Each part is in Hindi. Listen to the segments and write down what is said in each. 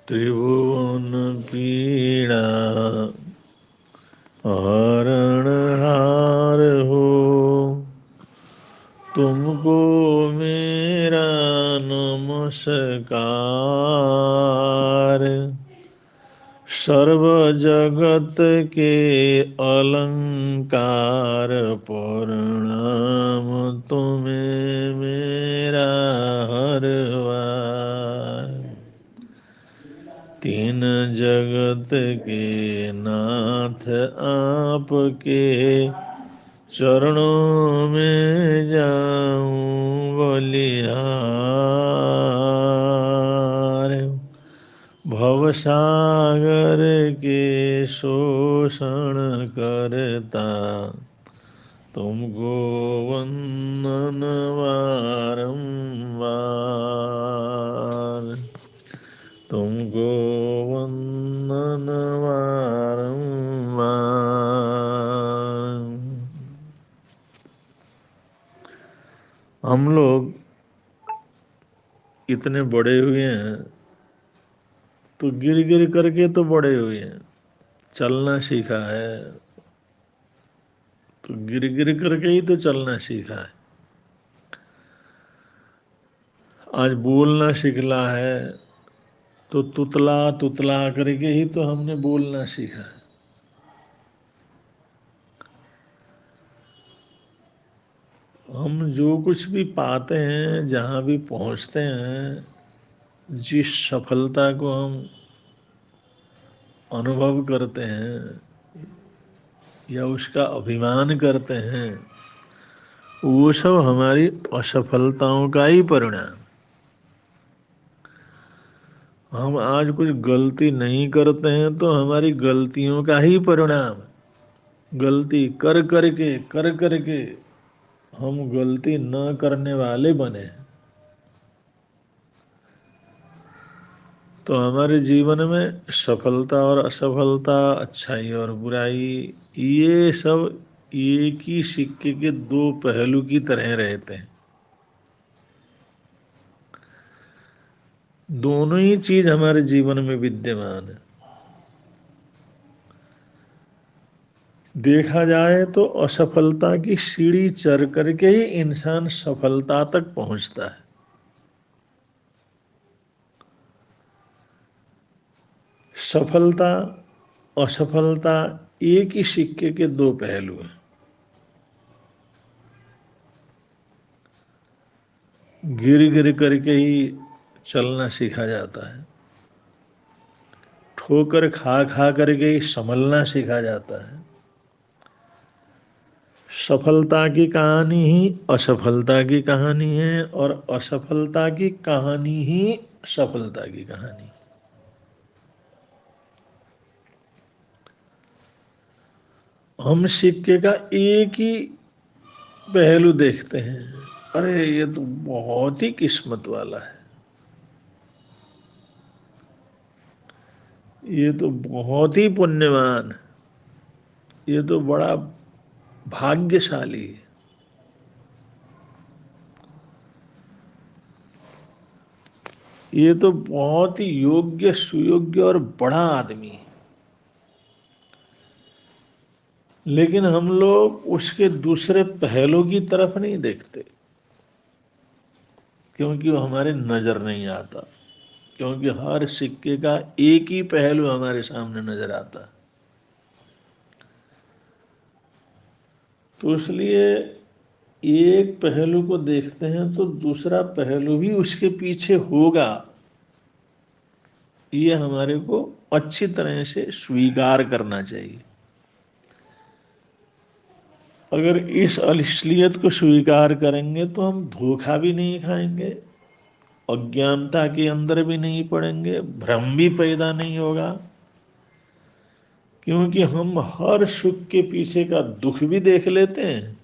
त्रिभुवन पीड़ा हरणहार हो, तुमको मेरा नमस्कार। सर्व जगत के अलंकार, प्रणाम तुम्हें मेरा हर बार। तीन जगत के नाथ आपके चरणों में जाऊं बलिहार। भवसागर के शोषण करता, तुमको वंदन बारंबार। तुमको वंदन बारंबार। हम लोग इतने बड़े हुए हैं तो गिर गिर करके तो बड़े हुए हैं। चलना सीखा है तो गिर गिर करके ही तो चलना सीखा है। आज बोलना सीखला है तो तुतला तुतला करके ही तो हमने बोलना सीखा है। हम जो कुछ भी पाते हैं, जहाँ भी पहुँचते हैं, जिस सफलता को हम अनुभव करते हैं या उसका अभिमान करते हैं, वो सब हमारी असफलताओं का ही परिणाम। हम आज कुछ गलती नहीं करते हैं तो हमारी गलतियों का ही परिणाम। गलती कर करके हम गलती न करने वाले बने, तो हमारे जीवन में सफलता और असफलता, अच्छाई और बुराई, ये सब एक ही सिक्के के दो पहलू की तरह रहते हैं। दोनों ही चीज हमारे जीवन में विद्यमान है। देखा जाए तो असफलता की सीढ़ी चढ़ करके ही इंसान सफलता तक पहुंचता है। सफलता असफलता एक ही सिक्के के दो पहलू हैं। गिर गिर करके ही चलना सीखा जाता है। ठोकर खा खा करके ही संभलना सीखा जाता है। सफलता की कहानी ही असफलता की कहानी है और असफलता की कहानी ही सफलता की कहानी। हम सिक्के का एक ही पहलू देखते हैं, अरे ये तो बहुत ही किस्मत वाला है, ये तो बहुत ही पुण्यवान है, ये तो बड़ा भाग्यशाली है, ये तो बहुत ही योग्य सुयोग्य और बड़ा आदमी है। लेकिन हम लोग उसके दूसरे पहलू की तरफ नहीं देखते, क्योंकि वो हमारे नजर नहीं आता। क्योंकि हर सिक्के का एक ही पहलू हमारे सामने नजर आता है। तो इसलिए एक पहलू को देखते हैं तो दूसरा पहलू भी उसके पीछे होगा, ये हमारे को अच्छी तरह से स्वीकार करना चाहिए। अगर इस असलियत को स्वीकार करेंगे तो हम धोखा भी नहीं खाएंगे, अज्ञानता के अंदर भी नहीं पड़ेंगे, भ्रम भी पैदा नहीं होगा। क्योंकि हम हर सुख के पीछे का दुख भी देख लेते हैं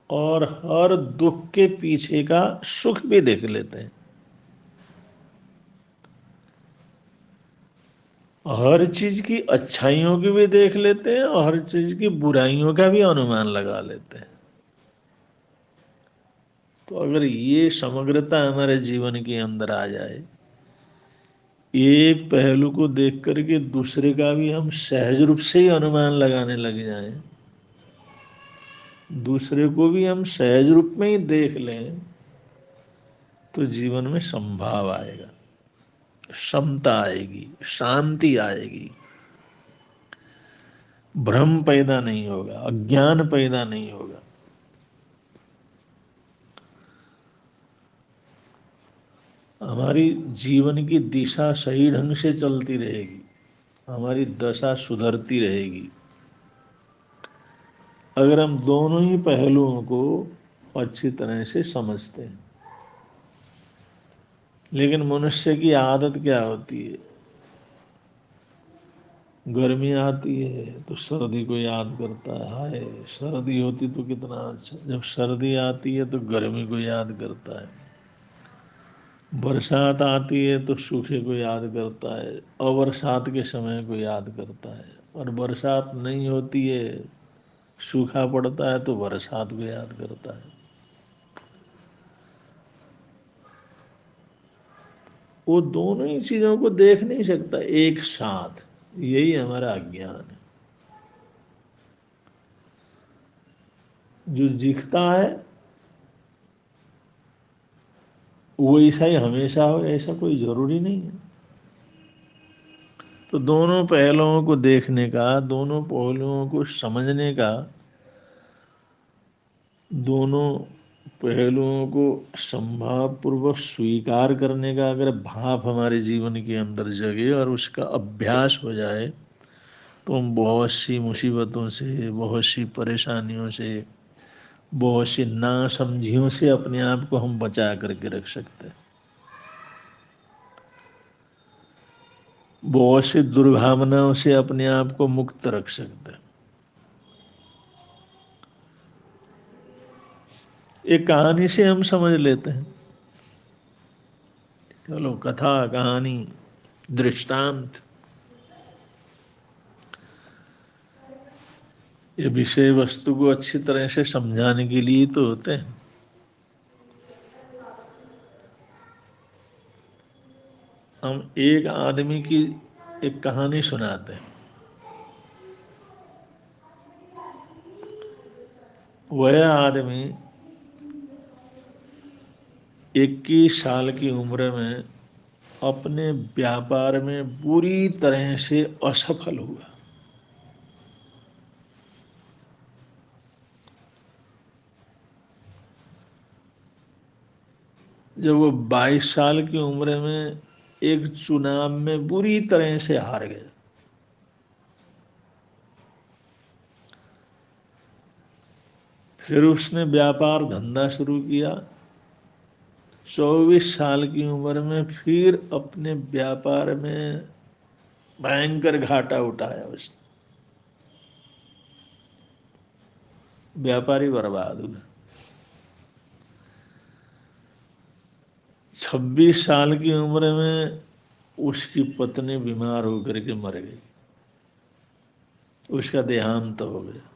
और हर दुख के पीछे का सुख भी देख लेते हैं। हर चीज की अच्छाइयों की भी देख लेते हैं और हर चीज की बुराइयों का भी अनुमान लगा लेते हैं। तो अगर ये समग्रता हमारे जीवन के अंदर आ जाए एक पहलू को देख करके दूसरे का भी हम सहज रूप से ही अनुमान लगाने लग जाएं, दूसरे को भी हम सहज रूप में ही देख लें, तो जीवन में संभाव आएगा, समता आएगी, शांति आएगी, भ्रम पैदा नहीं होगा, अज्ञान पैदा नहीं होगा। हमारी जीवन की दिशा सही ढंग से चलती रहेगी, हमारी दशा सुधरती रहेगी, अगर हम दोनों ही पहलुओं को अच्छी तरह से समझते हैं। लेकिन मनुष्य की आदत क्या होती है, गर्मी आती है तो सर्दी को याद करता है, हाय सर्दी होती तो कितना अच्छा, जब सर्दी आती है तो गर्मी को याद करता है, बरसात आती है तो सूखे को याद करता है, अबरसात के समय को याद करता है, और बरसात नहीं होती है, सूखा पड़ता है तो बरसात को याद करता है। वो दोनों ही चीजों को देख नहीं सकता एक साथ, यही हमारा अज्ञान है। जो दिखता है वो ऐसा ही हमेशा हो, ऐसा कोई जरूरी नहीं है। तो दोनों पहलुओं को देखने का, दोनों पहलुओं को समझने का, दोनों पहलुओं को संभाव पूर्वक स्वीकार करने का अगर भाव हमारे जीवन के अंदर जगे और उसका अभ्यास हो जाए, तो हम बहुत सी मुसीबतों से, बहुत सी परेशानियों से, बहुत सी नासमझियों से अपने आप को हम बचा करके रख सकते हैं, बहुत सी दुर्भावनाओं से अपने आप को मुक्त रख सकते हैं। एक कहानी से हम समझ लेते हैं, चलो कथा कहानी दृष्टांत, ये विषय वस्तु को अच्छी तरह से समझाने के लिए तो होते हैं। हम एक आदमी की एक कहानी सुनाते हैं। वह आदमी 21 साल की उम्र में अपने व्यापार में बुरी तरह से असफल हुआ। जब वो 22 साल की उम्र में एक चुनाव में बुरी तरह से हार गया, फिर उसने व्यापार धंधा शुरू किया। 24 साल की उम्र में फिर अपने व्यापार में भयंकर घाटा उठाया उसने, व्यापारी बर्बाद हुआ। 26 साल की उम्र में उसकी पत्नी बीमार होकर के मर गई, उसका देहांत हो गया।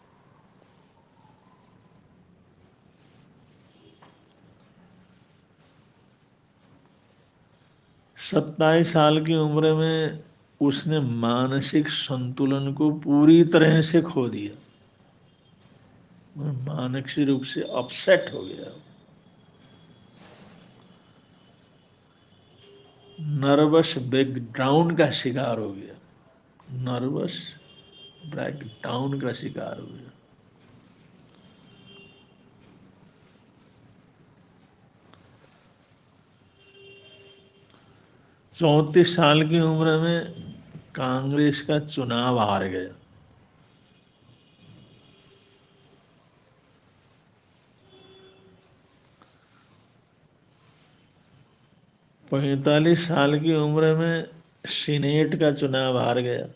27 साल की उम्र में उसने मानसिक संतुलन को पूरी तरह से खो दिया, मानसिक रूप से अपसेट हो गया, नर्वस ब्रेकडाउन का शिकार हो गया, नर्वस ब्रेकडाउन का शिकार हो गया। 34 साल की उम्र में कांग्रेस का चुनाव हार गया। 45 साल की उम्र में सीनेट का चुनाव हार गया।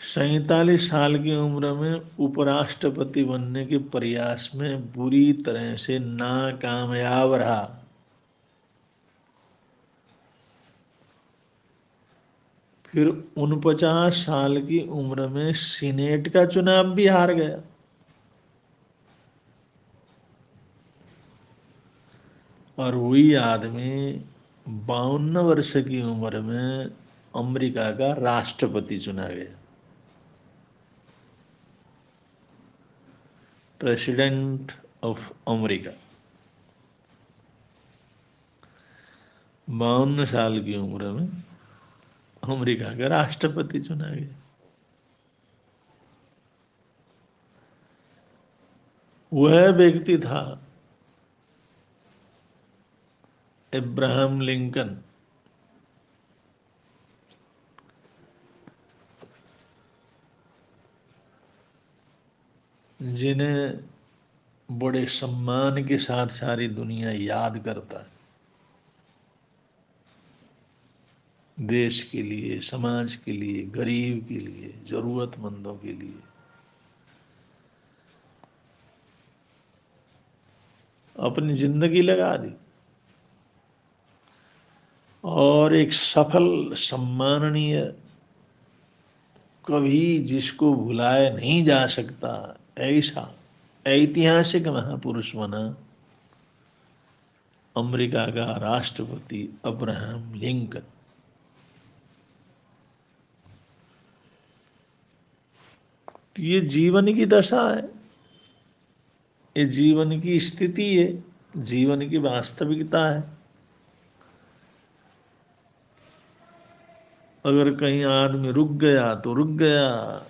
47 साल की उम्र में उपराष्ट्रपति बनने के प्रयास में बुरी तरह से नाकामयाब रहा। फिर 49 साल की उम्र में सीनेट का चुनाव भी हार गया। और वही आदमी 52 वर्ष की उम्र में अमेरिका का राष्ट्रपति चुना गया, प्रेसिडेंट ऑफ अमेरिका। 52 साल की उम्र में अमेरिका का राष्ट्रपति चुना गया। वह व्यक्ति था अब्राहम लिंकन, जिन्हें बड़े सम्मान के साथ सारी दुनिया याद करता है, देश के लिए, समाज के लिए, गरीब के लिए, जरूरतमंदों के लिए। अपनी जिंदगी लगा दी और एक सफल, सम्माननीय, कभी जिसको भुलाया नहीं जा सकता ऐसा ऐतिहासिक महापुरुष बना अमेरिका का राष्ट्रपति अब्राहम लिंकन। तो ये जीवन की दशा है, ये जीवन की स्थिति है, जीवन की वास्तविकता है। अगर कहीं आदमी रुक गया तो रुक गया,